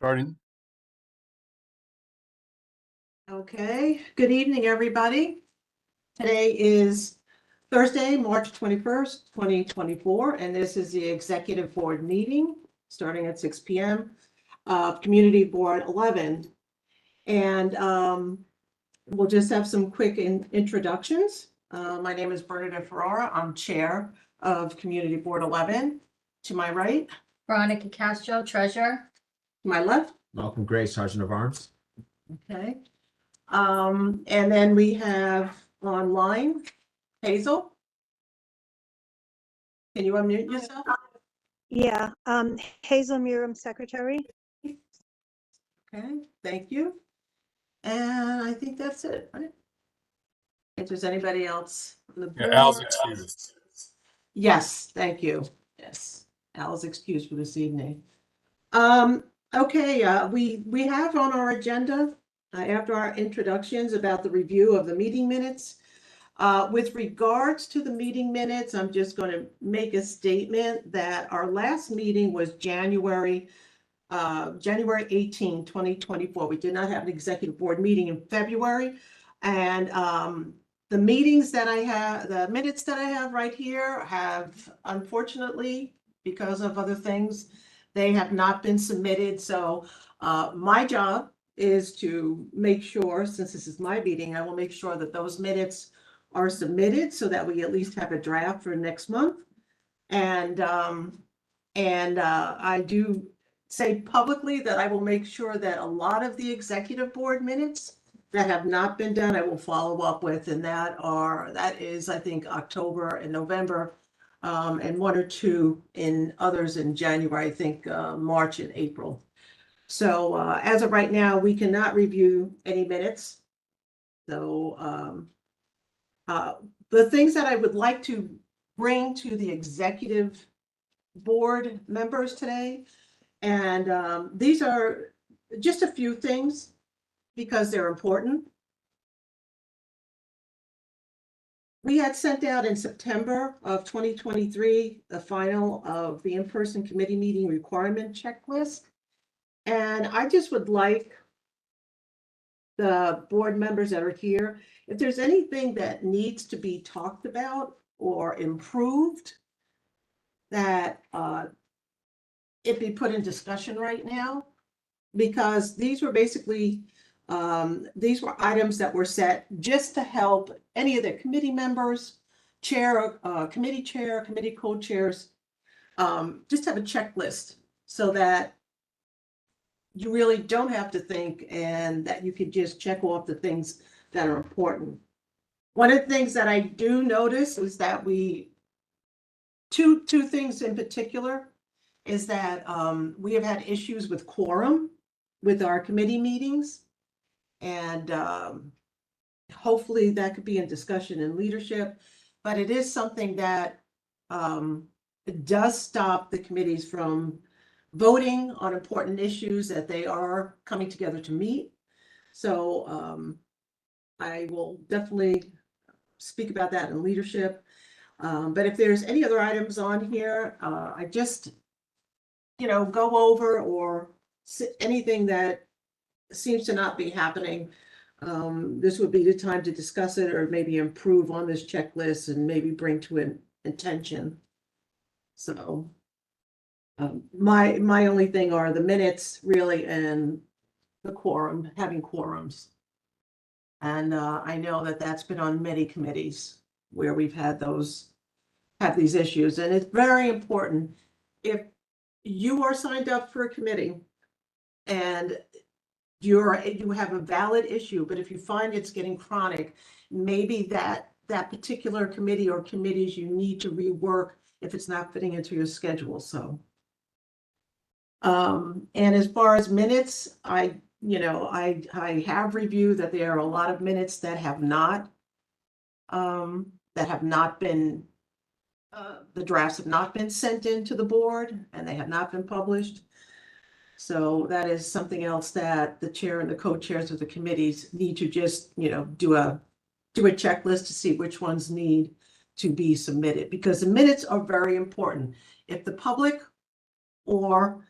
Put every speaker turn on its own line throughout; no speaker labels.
Starting.
Okay, good evening, everybody. Today is Thursday, March 21st, 2024, and this is the Executive Board meeting starting at 6 p.m. Community Board 11. And we'll just have some quick introductions. My name is Bernadette Ferrara. I'm Chair of Community Board 11. To my right.
Veronica Castro, Treasurer.
To my left.
Malcolm Gray, Sergeant of Arms.
Okay. And then we have online Hazel. Can you unmute yourself?
Yeah, Hazel Murum, Secretary.
Okay, thank you. And I think that's it, right? If there's anybody else on the
Yeah,
board.
Al's excused.
Yes, thank you. Yes, Al is excused for this evening. Okay, we have on our agenda, after our introductions, about the review of the meeting minutes. With regards to the meeting minutes, I'm just going to make a statement that our last meeting was January 18, 2024. We did not have an executive board meeting in February. And the minutes that I have right here have, unfortunately, because of other things, they have not been submitted. So my job is to make sure, since this is my meeting, I will make sure that those minutes are submitted so that we at least have a draft for next month. And I do say publicly that I will make sure that a lot of the executive board minutes that have not been done, I will follow up with, and that is, I think, October and November, and one or two in others in January, I think, March and April. So as of right now, we cannot review any minutes. So the things that I would like to bring to the executive board members today, and these are just a few things because they're important. We had sent out in September of 2023 the final of the in-person committee meeting requirement checklist. And I just would like the board members that are here, if there's anything that needs to be talked about or improved, that it be put in discussion right now, because these were basically these were items that were set just to help any of the committee members, committee chair, committee co-chairs, just have a checklist so that you really don't have to think, and that you could just check off the things that are important. One of the things that I do notice is that two things in particular is that we have had issues with quorum with our committee meetings. And hopefully that could be in discussion in leadership, but it is something that it does stop the committees from voting on important issues that they are coming together to meet. So I will definitely speak about that in leadership. But if there's any other items on here, I just, go over, or anything that seems to not be happening. This would be the time to discuss it, or maybe improve on this checklist and maybe bring to an attention. So my only thing are the minutes, really, and the quorum, having quorums. And I know that that's been on many committees where we've had these issues, and it's very important. If you are signed up for a committee and you have a valid issue, but if you find it's getting chronic, maybe that particular committee or committees, you need to rework if it's not fitting into your schedule. So and as far as minutes, I have reviewed that there are a lot of minutes that have not been the drafts have not been sent into the board, and they have not been published. So that is something else that the chair and the co-chairs of the committees need to just, do a checklist to see which ones need to be submitted, because the minutes are very important. If the public or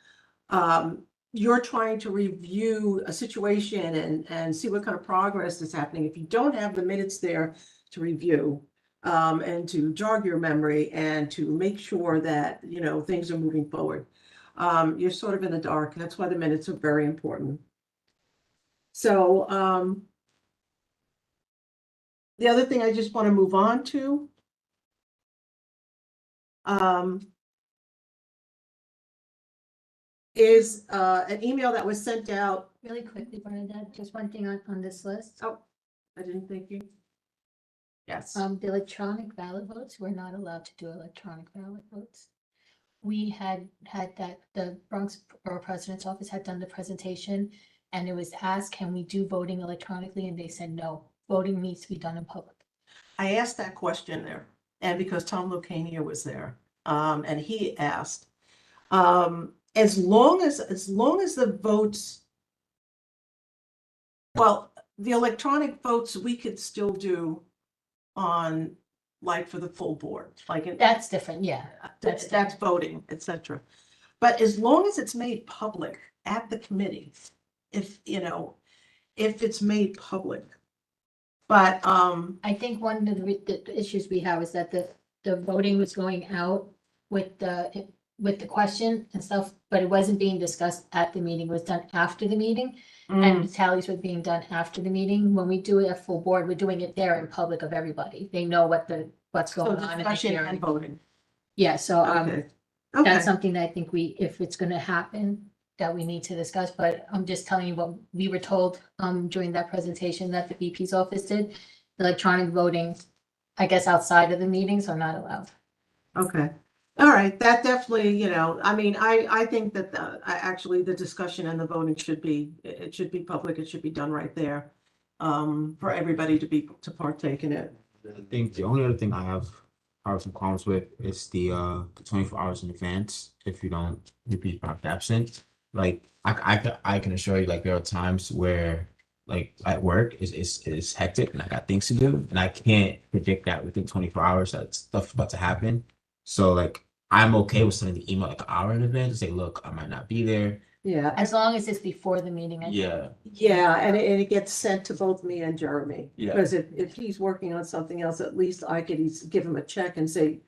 you're trying to review a situation and see what kind of progress is happening. If you don't have the minutes there to review, and to jog your memory and to make sure that, you know, things are moving forward, you're sort of in the dark. That's why the minutes are very important. So, the other thing I just want to move on to, is an email that was sent out.
Really quickly, Bernadette, just one thing on this list.
Oh, I didn't think you. Yes.
The electronic ballot votes, we're not allowed to do electronic ballot votes. We had that, the Bronx Borough President's Office had done the presentation, and it was asked, can we do voting electronically? And they said, no, voting needs to be done in public.
I asked that question there, and because Tom Lucania was there, and he asked, as long as the votes, well, the electronic votes we could still do on, like, for the full board, like
That's different, yeah.
that's voting, etc. But as long as it's made public at the committee, if it's made public. But
I think one of the issues we have is that the voting was going out with the question and stuff, but it wasn't being discussed at the meeting. It was done after the meeting. And the tallies were being done after the meeting. When we do it at full board, we're doing it there in public of everybody. They know what's
so
going on. and they
discussion
hear
and
it.
voting.
Yeah, so
Okay.
that's something that I think if it's gonna happen, that we need to discuss, but I'm just telling you what we were told during that presentation that the VP's office did. Electronic voting, I guess outside of the meetings are not allowed.
Okay. All right, that definitely, I mean, I think that actually the discussion and the voting should be public. It should be done right there. For everybody to partake in it.
I think the only other thing I have some problems with is the 24 hours in advance. If you don't be absent, like I can assure you, like there are times where like at work is hectic and I got things to do and I can't predict that within 24 hours that stuff's about to happen. So like I'm okay with sending the email like an hour in advance to say, look, I might not be there.
Yeah.
As long as it's before the meeting. I think.
Yeah.
Yeah, and it gets sent to both me and Jeremy.
Yeah.
Because if he's working on something else, at least I could give him a check and say,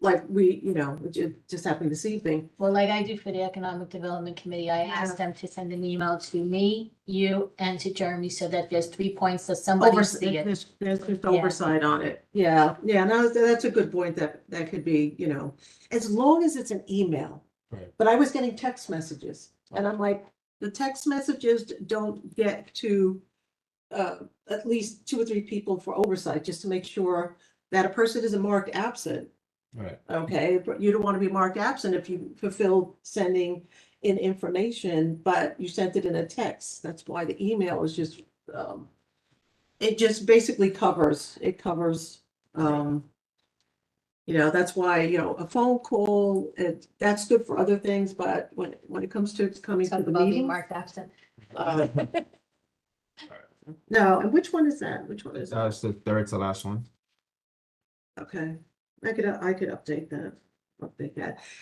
like, it just happened this evening.
Well, like I do for the Economic Development Committee, I asked them to send an email to me, you, and to Jeremy, so that there's 3 points that somebody see it.
There's oversight on it. Yeah, no, that's a good point that could be, as long as it's an email.
Right.
But I was getting text messages and I'm like, the text messages don't get to at least 2 or 3 people for oversight, just to make sure that a person isn't marked absent.
Right.
Okay, but you don't want to be marked absent if you fulfill sending in information, but you sent it in a text. That's why the email is just, it just basically covers, that's why, a phone call, that's good for other things, but when it comes to coming to
Something
the
about being
meeting.
marked absent.
No, and which one is that? Which one is that?
It's the third to last one.
Okay, I could update that.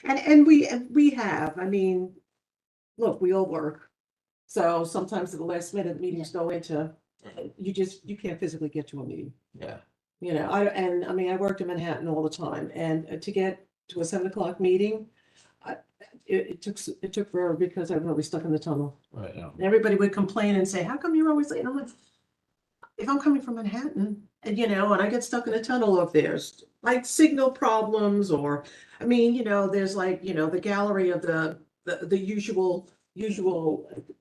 And we have, I mean, look, we all work. So sometimes at the last minute, meetings go into, you can't physically get to a meeting.
Yeah.
I worked in Manhattan all the time, and to get to a 7 o'clock meeting, it took forever because I was always stuck in the tunnel.
Right. Yeah.
Everybody would complain and say, how come you're always late? And I'm like, if I'm coming from Manhattan and, and I get stuck in a tunnel, if there's like signal problems or, there's like, the gallery of the usual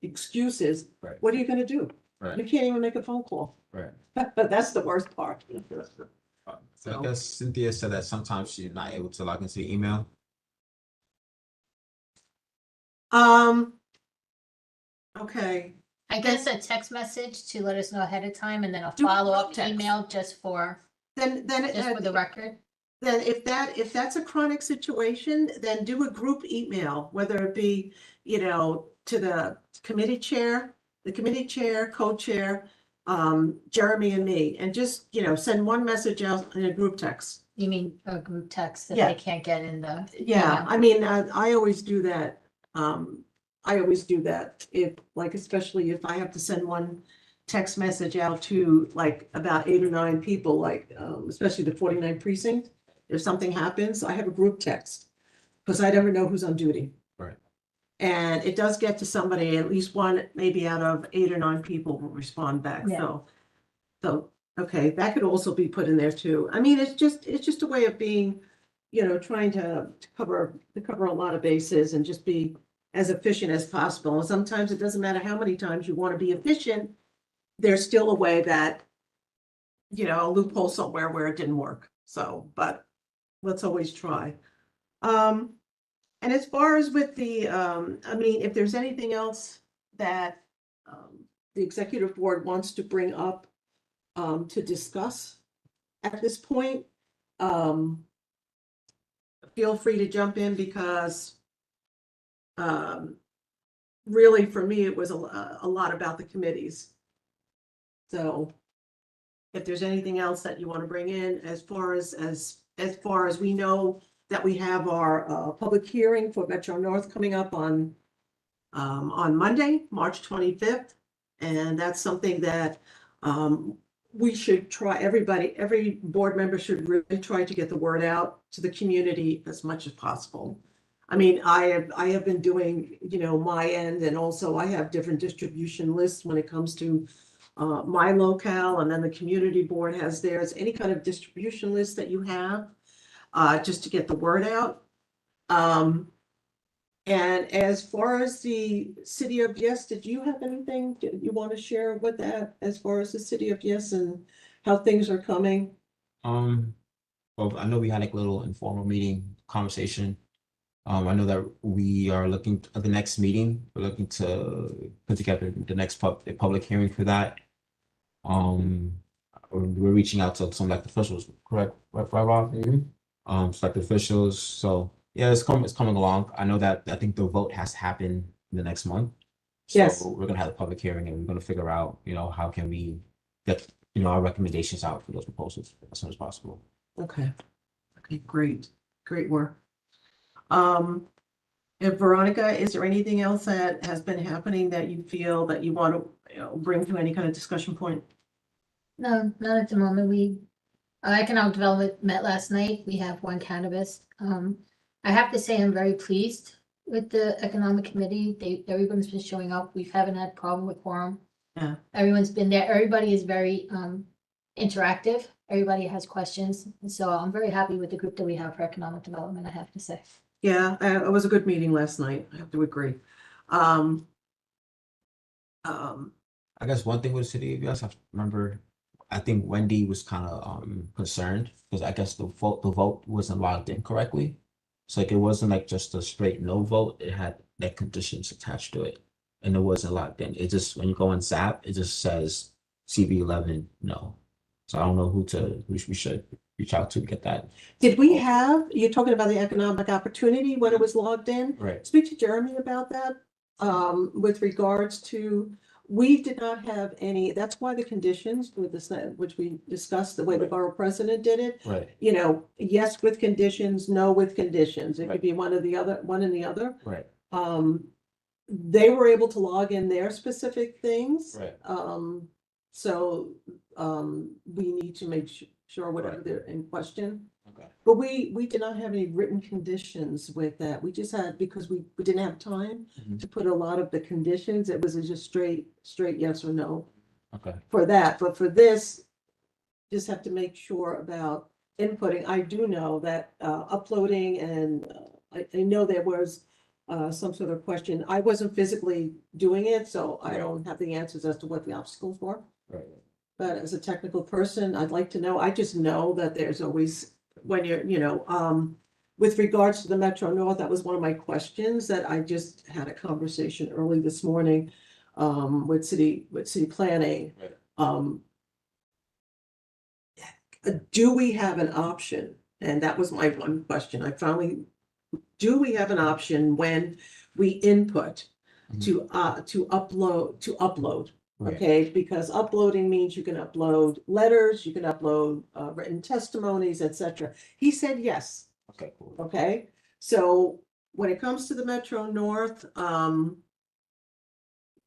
excuses.
Right.
What are you gonna do?
Right.
You can't even make a phone call.
Right.
But that's the worst part.
So I guess Cynthia said that sometimes she's not able to log into the email.
Okay.
I guess a text message to let us know ahead of time, and then a
Do a
follow-up
text.
email just for
Then
the record.
Then if that's a chronic situation, then do a group email, whether it be, to the committee chair, co-chair, Jeremy and me, and just, send one message out in a group text.
You mean a group text that
Yeah.
they can't get in the?
Yeah, I mean, I always do that. I always do that if, like, especially if I have to send one text message out to like about 8 or 9 people, like, especially the 49 precinct. If something happens, I have a group text, because I never know who's on duty.
Right.
And it does get to somebody, at least one, maybe out of 8 or 9 people will respond back,
Yeah.
so, okay, that could also be put in there too. I mean, it's just a way of being, trying to cover a lot of bases and just be as efficient as possible. And sometimes it doesn't matter how many times you want to be efficient, there's still a way that, a loophole somewhere where it didn't work. So, but let's always try. And as far as with the, I mean, if there's anything else that the executive board wants to bring up to discuss at this point, feel free to jump in, because really for me, it was a lot about the committees. So if there's anything else that you want to bring in, as far as we know, that we have our public hearing for Metro North coming up on Monday, March 25th. And that's something that we should try, every board member should really try to get the word out to the community as much as possible. I mean, I have been doing, my end, and also I have different distribution lists when it comes to my locale, and then the community board has theirs. Any kind of distribution list that you have, just to get the word out. And as far as the City of Yes, did you have anything you want to share with that, as far as the City of Yes and how things are coming?
Well, I know we had like a little informal meeting conversation. I know that we are looking at the next meeting. We're looking to put together the next public hearing for that. We're reaching out to some elected officials, correct? Right, Rob? Elected officials. So yeah, it's coming along. I know that I think the vote has to happen in the next month. So
Yes.
we're gonna have a public hearing, and we're gonna figure out, how can we get, our recommendations out for those proposals as soon as possible.
Okay. Okay, great work. And Veronica, is there anything else that has been happening that you feel that you want to, bring to any kind of discussion point?
No, not at the moment. Economic Development met last night. We have one cannabis. I have to say I'm very pleased with the Economic Committee. Everyone's been showing up. We haven't had a problem with quorum.
Yeah.
Everyone's been there. Everybody is very interactive. Everybody has questions. And so I'm very happy with the group that we have for Economic Development, I have to say.
Yeah, it was a good meeting last night. I have to agree.
I guess one thing with the City of Yes, I remember, I think Wendy was kind of concerned because I guess the vote wasn't logged in correctly. So like it wasn't like just a straight no vote. It had like conditions attached to it, and it wasn't logged in. It just, when you go on ZAP, it just says CB11 no. So I don't know who we should reach out to get that.
Did we have, you're talking about the economic opportunity when it was logged in?
Right.
Speak to Jeremy about that. With regards to, we did not have any, that's why the conditions with this, which we discussed, the way the borough president did it.
Right.
Yes with conditions, no with conditions. It could
Right.
be one and the other.
Right.
They were able to log in their specific things.
Right.
So we need to make sure whatever
Right.
they're in question.
Okay.
But we did not have any written conditions with that. We just had, because we didn't have time
Mhm.
to put a lot of the conditions. It was just straight yes or no
Okay.
for that. But for this, just have to make sure about inputting. I do know that uploading, and I know there was some sort of question. I wasn't physically doing it, so I
Right.
don't have the answers as to what the obstacles were.
Right.
But as a technical person, I'd like to know. I just know that there's always, when you're, with regards to the Metro North, that was one of my questions that I just had a conversation early this morning with city planning.
Right.
Do we have an option? And that was my one question. Do we have an option when we input to upload?
Right.
Okay, because uploading means you can upload letters, you can upload written testimonies, etc. He said yes.
Okay. Cool.
Okay, so when it comes to the Metro North,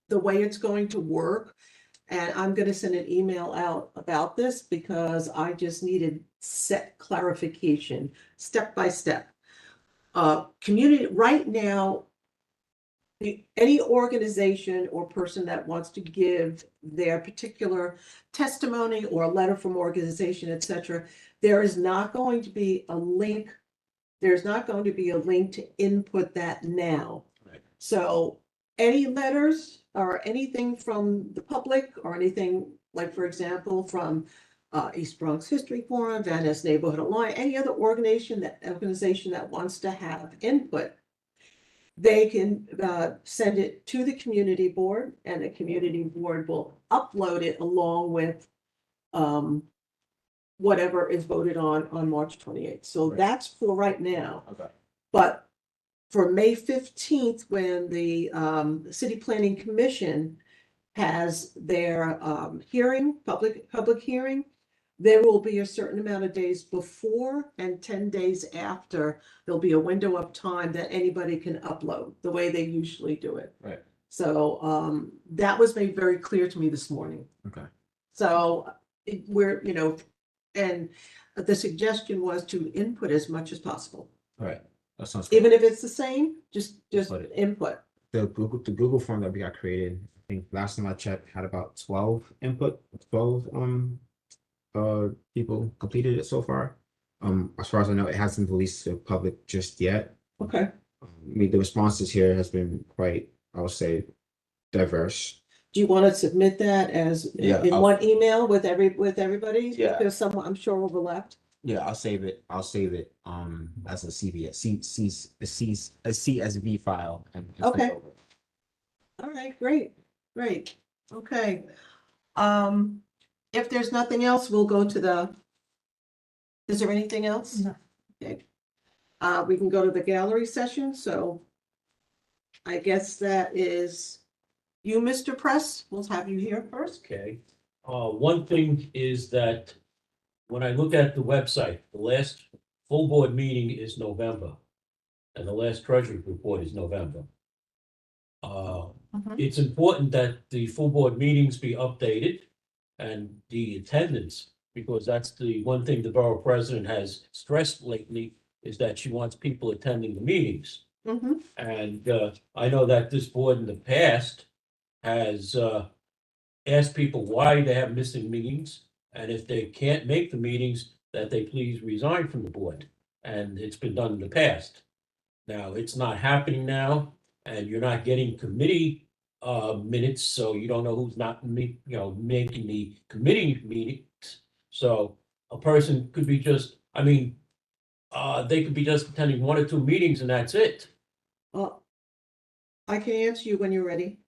the way it's going to work, and I'm gonna send an email out about this because I just needed set clarification, step by step. Community, right now, any organization or person that wants to give their particular testimony or a letter from organization, et cetera, there is not going to be a link. There's not going to be a link to input that now.
Right.
So any letters or anything from the public or anything, like, for example, from East Bronx History Forum, Van Ness Neighborhood Alliance, any other organization that wants to have input, they can send it to the community board, and the community board will upload it along with whatever is voted on March 28th. So
Right.
that's for right now.
Okay.
But for May 15th, when the City Planning Commission has their public hearing, there will be a certain amount of days before and 10 days after. There'll be a window of time that anybody can upload the way they usually do it.
Right.
So that was made very clear to me this morning.
Okay.
So we're, and the suggestion was to input as much as possible.
All right. That sounds good.
Even if it's the same, just
Input it.
input.
The Google form that we got created, I think last time I checked had about 12 people completed it so far. As far as I know, it hasn't released to the public just yet.
Okay.
I mean, the responses here has been quite, I would say, diverse.
Do you want to submit that as
Yeah,
in
I'll-
one email with everybody?
Yeah.
There's someone, I'm sure, overlapped.
Yeah, I'll save it. As a CSV file and send it
Okay.
over.
All right, great, great. Okay. If there's nothing else, we'll go to is there anything else?
No.
Okay. We can go to the gallery session, so I guess that is you, Mr. Press. We'll have you here first.
Okay, one thing is that when I look at the website, the last full board meeting is November. And the last treasury report is November.
Mhm.
It's important that the full board meetings be updated and the attendance, because that's the one thing the borough president has stressed lately, is that she wants people attending the meetings.
Mhm.
And I know that this board in the past has asked people why they have missing meetings. And if they can't make the meetings, that they please resign from the board. And it's been done in the past. Now, it's not happening now, and you're not getting committee minutes, so you don't know who's not making the committee meetings. So a person could be just, they could be just attending 1 or 2 meetings and that's it.
Well, I can answer you when you're ready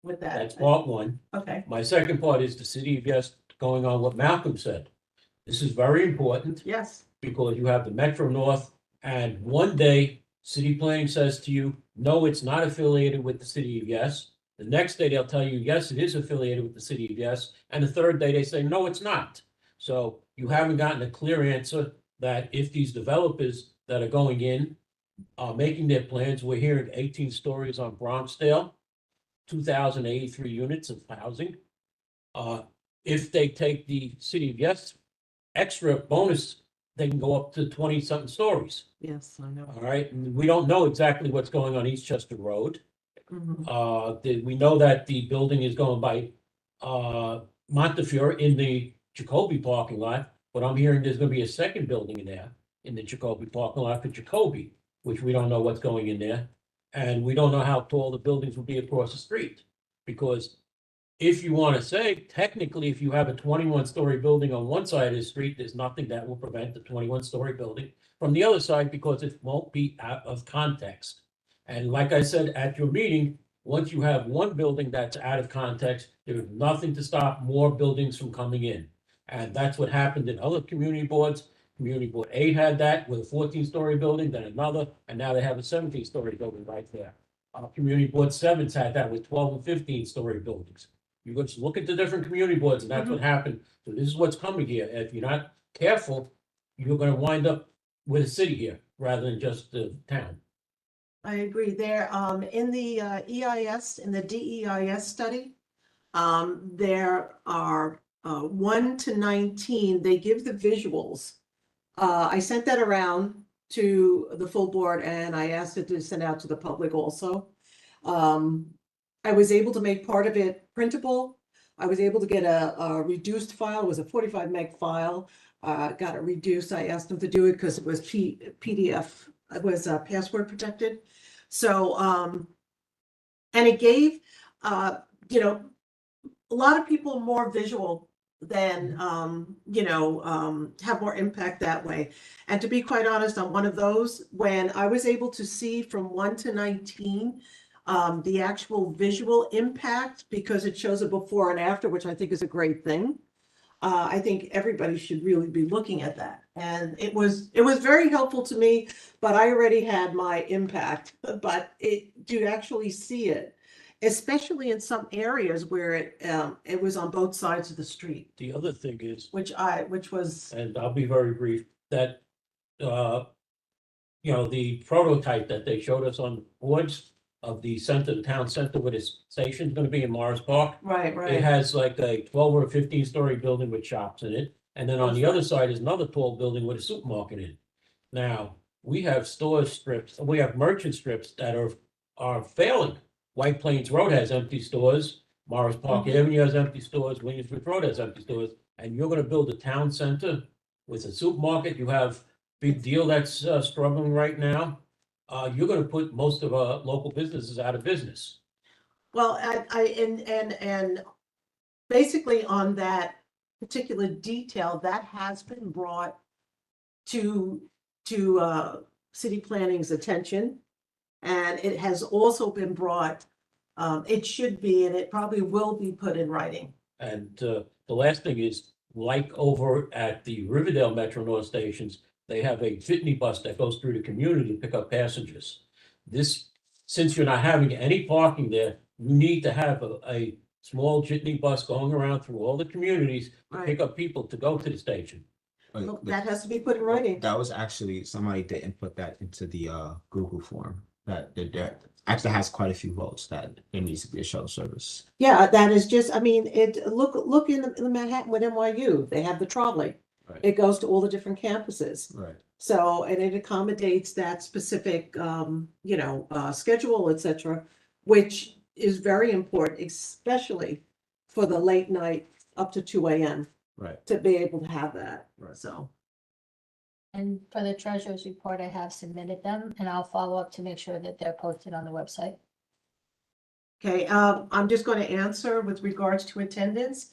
with that.
That's part one.
Okay.
My second part is the city of Yes, going on what Malcolm said. This is very important
Yes.
because you have the Metro North, and one day city planning says to you, no, it's not affiliated with the city of Yes. The next day they'll tell you, yes, it is affiliated with the city of Yes. And the third day they say, no, it's not. So you haven't gotten a clear answer that if these developers that are going in are making their plans, we're hearing 18 stories on Bronxdale, 2,083 units of housing. If they take the city of Yes extra bonus, they can go up to 20-something stories.
Yes, I know.
All right, and we don't know exactly what's going on Eastchester Road.
Mhm.
We know that the building is going by Montefiore in the Jacoby parking lot, but I'm hearing there's gonna be a second building in there in the Jacoby parking lot for Jacoby, which we don't know what's going in there. And we don't know how tall the buildings will be across the street, because if you want to say, technically, if you have a 21-story building on one side of the street, there's nothing that will prevent the 21-story building from the other side, because it won't be out of context. And like I said at your meeting, once you have one building that's out of context, there's nothing to stop more buildings from coming in. And that's what happened in other community boards. Community Board 8 had that with a 14-story building, then another, and now they have a 17-story building right there. Community Board 7's had that with 12 and 15-story buildings. You go just look at the different community boards, and that's what happened. So this is what's coming here. If you're not careful, you're gonna wind up with a city here rather than just the town.
I agree there. In the EIS, in the DEIS study, there are 1 to 19, they give the visuals. I sent that around to the full board and I asked it to send out to the public also. I was able to make part of it printable. I was able to get a reduced file, it was a 45 meg file. Got it reduced. I asked them to do it because it was PDF, it was password protected. So, and it gave, you know, a lot of people more visual than, have more impact that way. And to be quite honest, I'm one of those, when I was able to see from 1 to 19, the actual visual impact, because it shows a before and after, which I think is a great thing. I think everybody should really be looking at that. And it was very helpful to me, but I already had my impact, but to actually see it, especially in some areas where it was on both sides of the street,
The other thing is,
which was,
and I'll be very brief, that, the prototype that they showed us on boards of the center, the town center where this station's gonna be in Morris Park.
right,
It
right.
has like a 12 or 15-story building with shops in it. And then on the other side is another tall building with a supermarket in it. Now, we have store strips, we have merchant strips that are failing. White Plains Road has empty stores, Morris Park
Mhm.
Avenue has empty stores, Williamsburg Road has empty stores. And you're gonna build a town center with a supermarket, you have Big Deal that's struggling right now. You're gonna put most of our local businesses out of business.
Well, and basically on that particular detail, that has been brought to city planning's attention. And it has also been brought, it should be, and it probably will be put in writing.
And the last thing is, like over at the Riverdale Metro North stations, they have a Jitney bus that goes through the community to pick up passengers. Since you're not having any parking there, you need to have a small Jitney bus going around through all the communities to
Right.
pick up people to go to the station.
Like,
Well,
but
that has to be put in writing.
that was actually, somebody didn't put that into the Google form. That actually has quite a few votes that there needs to be a shuttle service.
Yeah, that is just, I mean, look in the Manhattan with NYU, they have the trolley.
Right.
It goes to all the different campuses.
Right.
So, and it accommodates that specific, schedule, et cetera, which is very important, especially for the late night up to 2 AM
Right.
to be able to have that,
Right.
so.
And for the treasurer's report, I have submitted them and I'll follow up to make sure that they're posted on the website.
Okay, I'm just going to answer with regards to attendance.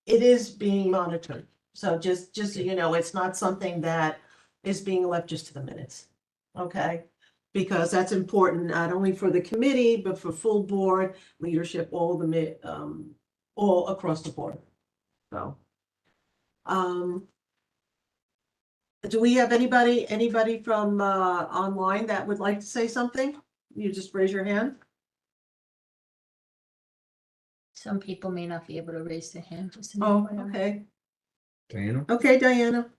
It is being monitored. So just so you know, it's not something that is being left just to the minutes. Okay? Because that's important, not only for the committee, but for full board leadership, all across the board. So. Do we have anybody from online that would like to say something? You just raise your hand.
Some people may not be able to raise their hand. just to
Oh,
know.
okay.
Diana?
Okay, Diana.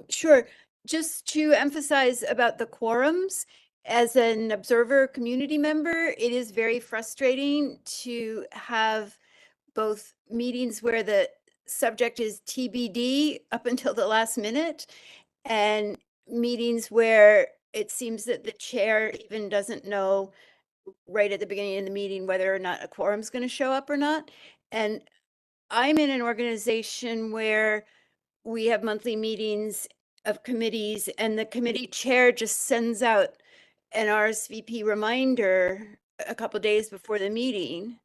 Sure. Just to emphasize about the quorums, as an observer community member, it is very frustrating to have both meetings where the subject is TBD up until the last minute and meetings where it seems that the chair even doesn't know right at the beginning of the meeting whether or not a quorum's going to show up or not. And I'm in an organization where we have monthly meetings of committees and the committee chair just sends out an RSVP reminder a couple days before the meeting.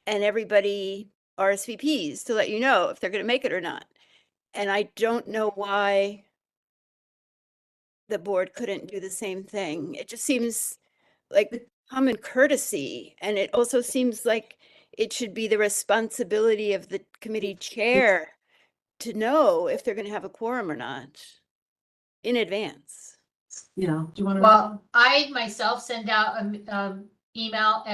And everybody RSVPs to let you know if they're going to make it or not. And I don't know why the board couldn't do the same thing. It just seems like common courtesy. And it also seems like it should be the responsibility of the committee chair to know if they're going to have a quorum or not in advance.
Yeah, do you want to?
Well, I myself send out an email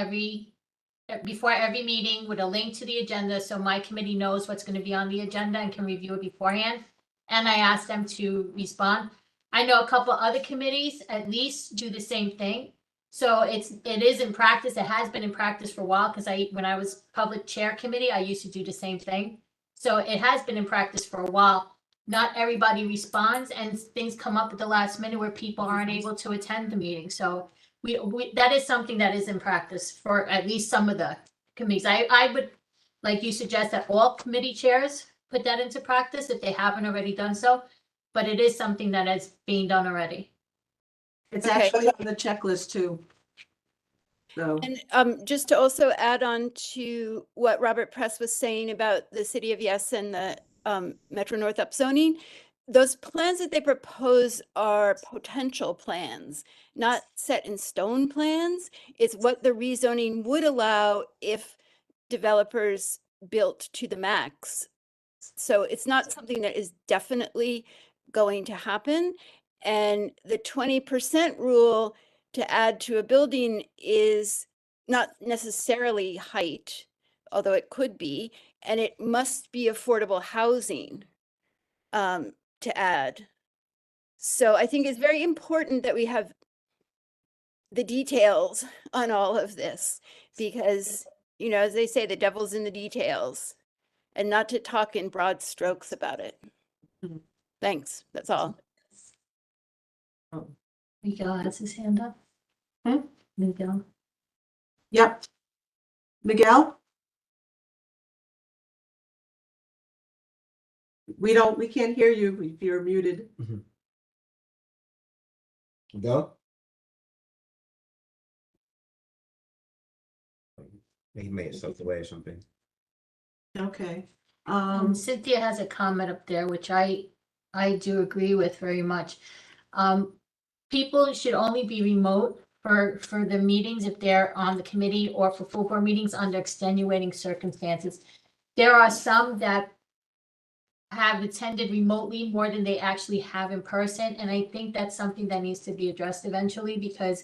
before every meeting with a link to the agenda, so my committee knows what's going to be on the agenda and can review it beforehand. And I ask them to respond. I know a couple other committees at least do the same thing. So it is in practice. It has been in practice for a while because when I was public chair committee, I used to do the same thing. So it has been in practice for a while. Not everybody responds and things come up at the last minute where people aren't able to attend the meeting. So that is something that is in practice for at least some of the committees. I would, like you suggest, that all committee chairs put that into practice if they haven't already done so. But it is something that is being done already.
It's
Okay.
actually on the checklist too. So,
And just to also add on to what Robert Press was saying about the City of Yes and the Metro North upzoning, those plans that they propose are potential plans, not set in stone plans. It's what the rezoning would allow if developers built to the max. So it's not something that is definitely going to happen. And the 20% rule to add to a building is not necessarily height, although it could be, and it must be affordable housing to add. So I think it's very important that we have the details on all of this because, you know, as they say, the devil's in the details, and not to talk in broad strokes about it.
Mhm.
Thanks, that's all.
Miguel has his hand up.
Hmm?
Miguel.
yep. Miguel? We can't hear you if you're muted.
Go. He made himself away or something.
Okay.
Cynthia has a comment up there, which I do agree with very much. People should only be remote for the meetings if they're on the committee or for full board meetings under extenuating circumstances. There are some that have attended remotely more than they actually have in person, and I think that's something that needs to be addressed eventually because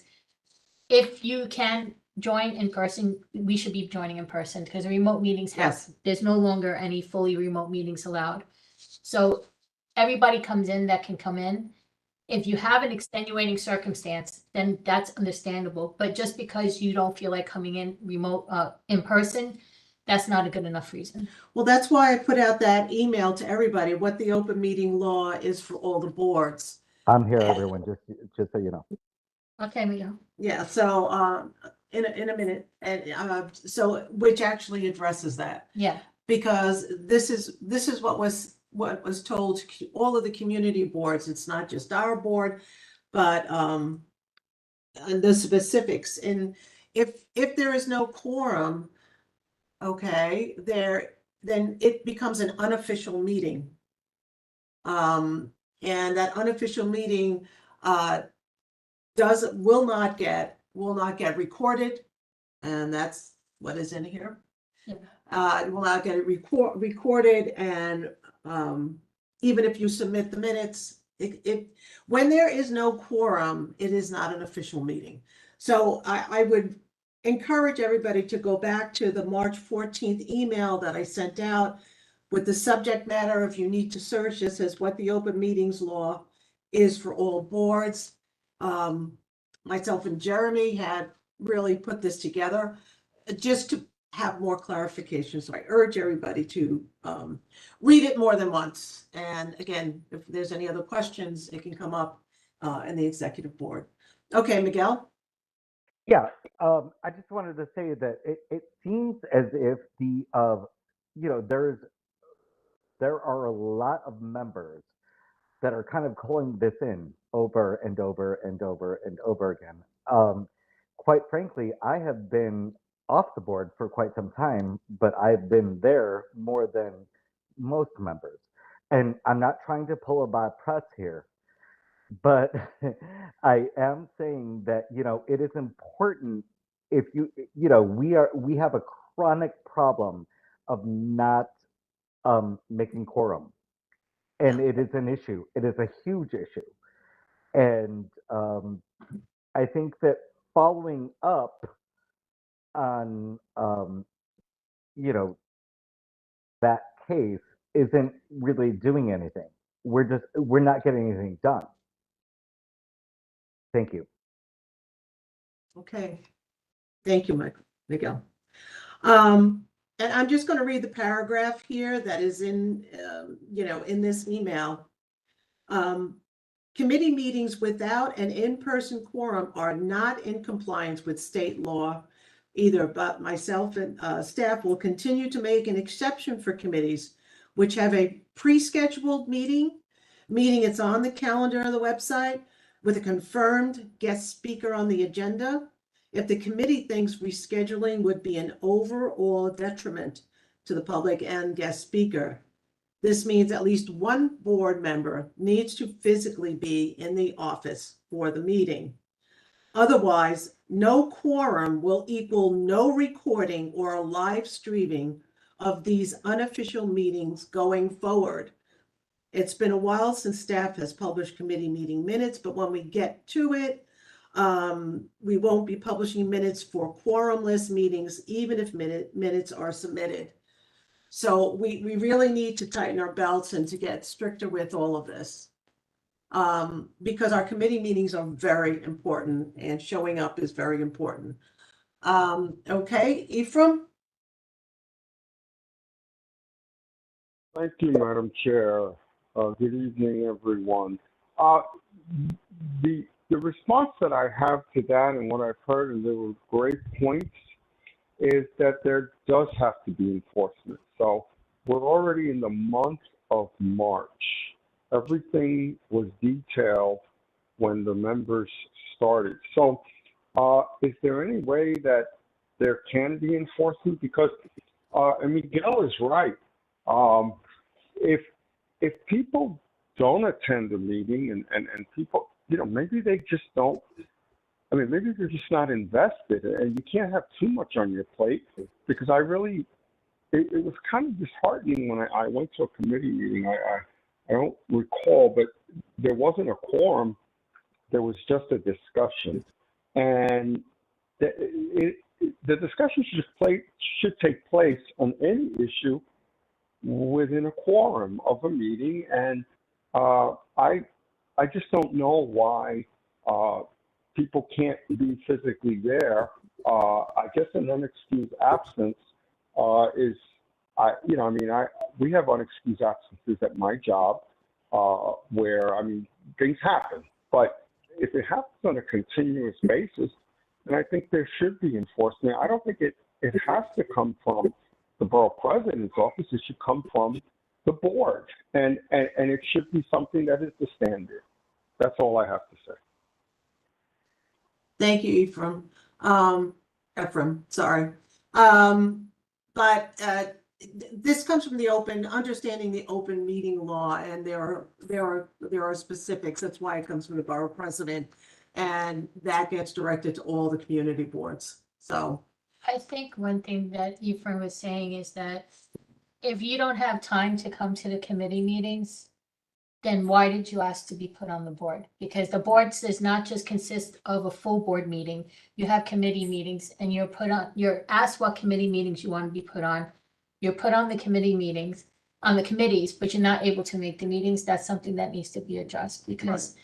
if you can join in person, we should be joining in person because remote meetings
Yes.
there's no longer any fully remote meetings allowed. So everybody comes in that can come in. If you have an extenuating circumstance, then that's understandable. But just because you don't feel like coming in remote, in person, that's not a good enough reason.
Well, that's why I put out that email to everybody, what the open meeting law is for all the boards.
I'm here, everyone, just so you know.
Okay, Miguel.
Yeah, so, in a minute, and, so, which actually addresses that.
Yeah.
Because this is what was told to all of the community boards. It's not just our board, but, and the specifics. And if there is no quorum, okay, then it becomes an unofficial meeting. And that unofficial meeting, will not get recorded, and that's what is in here.
Yeah.
It will not get recorded, and even if you submit the minutes, when there is no quorum, it is not an official meeting. So I would encourage everybody to go back to the March 14th email that I sent out with the subject matter. If you need to search, it says what the open meetings law is for all boards. Myself and Jeremy had really put this together just to have more clarification. So I urge everybody to read it more than once. And again, if there's any other questions, it can come up in the executive board. Okay, Miguel?
Yeah, I just wanted to say that it seems as if there are a lot of members that are kind of calling this in over and over and over and over again. Quite frankly, I have been off the board for quite some time, but I've been there more than most members. And I'm not trying to pull a Bob Press here, but I am saying that, it is important if we have a chronic problem of not making quorum. And it is an issue. It is a huge issue. And I think that following up on, that case isn't really doing anything. We're not getting anything done. Thank you.
Okay. Thank you, Miguel. And I'm just going to read the paragraph here that is in, in this email. Committee meetings without an in-person quorum are not in compliance with state law either, but myself and staff will continue to make an exception for committees which have a pre-scheduled meeting, meaning it's on the calendar of the website with a confirmed guest speaker on the agenda. If the committee thinks rescheduling would be an overall detriment to the public and guest speaker, this means at least one board member needs to physically be in the office for the meeting. Otherwise, no quorum will equal no recording or live streaming of these unofficial meetings going forward. It's been a while since staff has published committee meeting minutes, but when we get to it, we won't be publishing minutes for quorumless meetings, even if minutes are submitted. So we really need to tighten our belts and to get stricter with all of this. Because our committee meetings are very important and showing up is very important. Okay, Ephraim?
Thank you, Madam Chair. Good evening, everyone. The response that I have to that and what I've heard, and there were great points, is that there does have to be enforcement. So we're already in the month of March. Everything was detailed when the members started. So is there any way that there can be enforcement? Because and Miguel is right. If people don't attend a meeting and people, maybe they just don't, maybe they're just not invested, and you can't have too much on your plate, because it was kind of disheartening when I went to a committee meeting. I don't recall, but there wasn't a quorum. There was just a discussion. And the discussion should take place on any issue within a quorum of a meeting. And I just don't know why people can't be physically there. I guess an unexcused absence we have unexcused absences at my job where, things happen. But if it happens on a continuous basis, then I think there should be enforcement. I don't think it has to come from the borough president's office. It should come from the board. And it should be something that is the standard. That's all I have to say.
Thank you, Ephraim. Ephraim, sorry. But this comes from understanding the open meeting law, and there are specifics. That's why it comes from the borough president, and that gets directed to all the community boards. So
I think one thing that Ephraim was saying is that if you don't have time to come to the committee meetings, then why did you ask to be put on the board? Because the board does not just consist of a full board meeting. You have committee meetings, and you're asked what committee meetings you want to be put on. You're put on the committee meetings, on the committees, but you're not able to make the meetings. That's something that needs to be addressed because,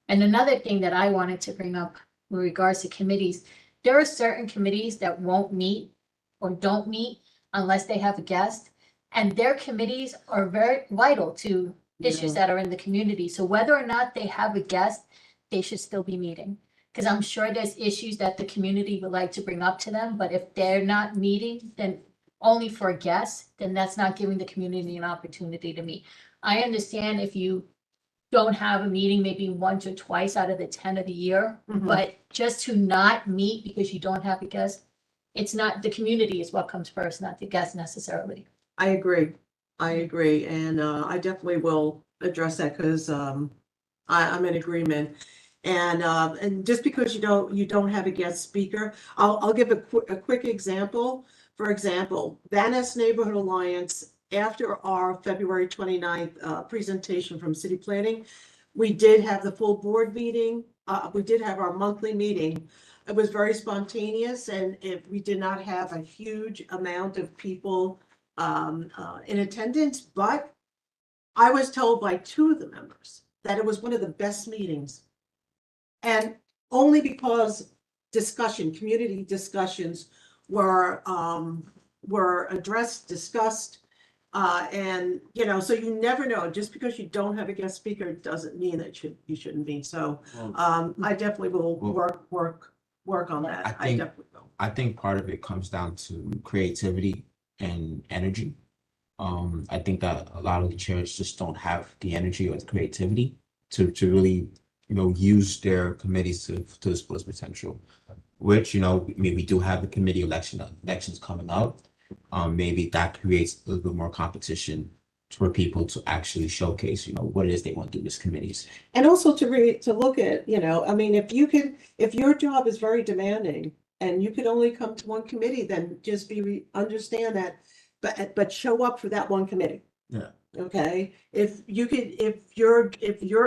and another thing that I wanted to bring up with regards to committees, there are certain committees that won't meet or don't meet unless they have a guest, and their committees are very vital to issues that are in the community. So whether or not they have a guest, they should still be meeting. Because I'm sure there's issues that the community would like to bring up to them, but if they're not meeting, then only for a guest, then that's not giving the community an opportunity to meet. I understand if you don't have a meeting maybe once or twice out of the 10 of the year, but just to not meet because you don't have a guest, it's not, the community is what comes first, not the guest necessarily.
I agree. And I definitely will address that because I'm in agreement. And just because you don't have a guest speaker, I'll give a quick example. For example, Van Ness Neighborhood Alliance, after our February 29th presentation from City Planning, we did have the full board meeting. We did have our monthly meeting. It was very spontaneous, and we did not have a huge amount of people in attendance, but I was told by two of the members that it was one of the best meetings. And only because community discussions were addressed, discussed. And, you know, so you never know, just because you don't have a guest speaker doesn't mean that you shouldn't be. So, I definitely will work on that. I
think-
definitely will.
I think part of it comes down to creativity and energy. I think that a lot of the chairs just don't have the energy or the creativity to really, you know, use their committees to its fullest potential. Which, you know, we do have the committee elections coming up. Maybe that creates a little bit more competition for people to actually showcase, you know, what it is they want to do with committees.
And also to look at, you know, I mean, if your job is very demanding and you could only come to one committee, then just understand that, but show up for that one committee.
Yeah.
Okay, if you're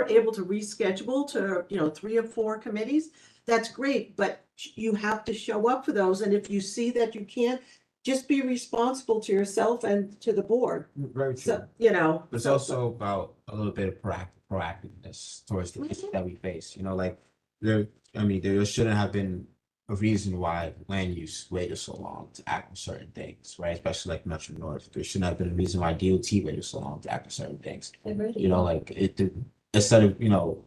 able to reschedule to, you know, 3 or 4 committees, that's great, but you have to show up for those. And if you see that you can't, just be responsible to yourself and to the board.
Very
So, you know.
It's
so-
also about a little bit of proactiveness towards the issues that we face. You know, like there shouldn't have been a reason why land use waited so long to act on certain things, right? Especially like Metro North. There shouldn't have been a reason why DOT waited so long to act on certain things. You know, like instead of, you know,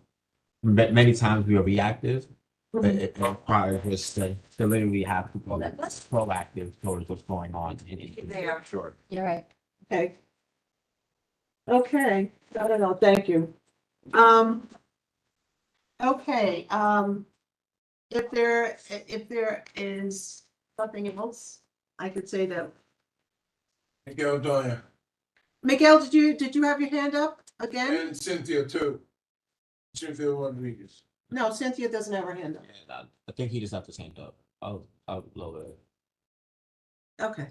many times we are reactive, but it requires us to literally have to go proactive towards what's going on.
There.
Sure.
You're right.
Okay. Okay, I don't know, thank you. Okay, if there is nothing else, I could say that.
Miguel Doya
Miguel, did you have your hand up again?
and Cynthia too. Cynthia Rodriguez.
No, Cynthia doesn't have her hand up.
Yeah, I think he just have his hand up. I'll lower it.
Okay,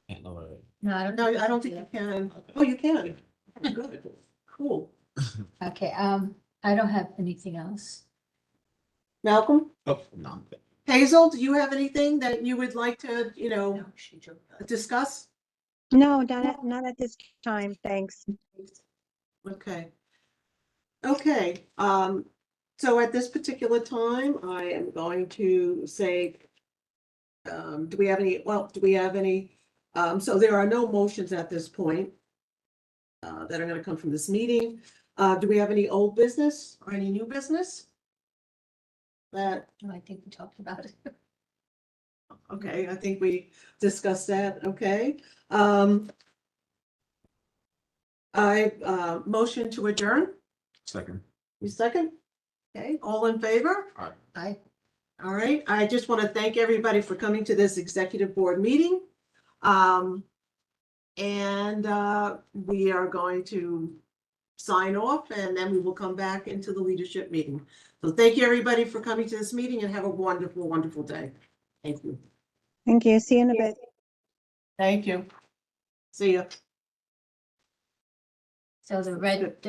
Can't lower it.
No, I don't.
no, I don't think you can. Oh, you can. Good, cool.
Okay, I don't have anything else.
Malcolm?
Oh, no, I'm good.
Hazel, do you have anything that you would like to, you know, discuss?
No, not at this time, thanks.
Okay. Okay, so at this particular time, I am going to say, do we have any, so there are no motions at this point that are gonna come from this meeting. Do we have any old business or any new business? That,
No, I think we talked about it.
okay, I think we discussed that, okay. I, motion to adjourn,
Second.
you second? Okay, all in favor?
I,
All right, I just want to thank everybody for coming to this executive board meeting. We are going to sign off and then we will come back into the leadership meeting. So thank you, everybody, for coming to this meeting and have a wonderful, wonderful day. Thank you.
Thank you. See you in a bit.
Thank you. See you.
so the red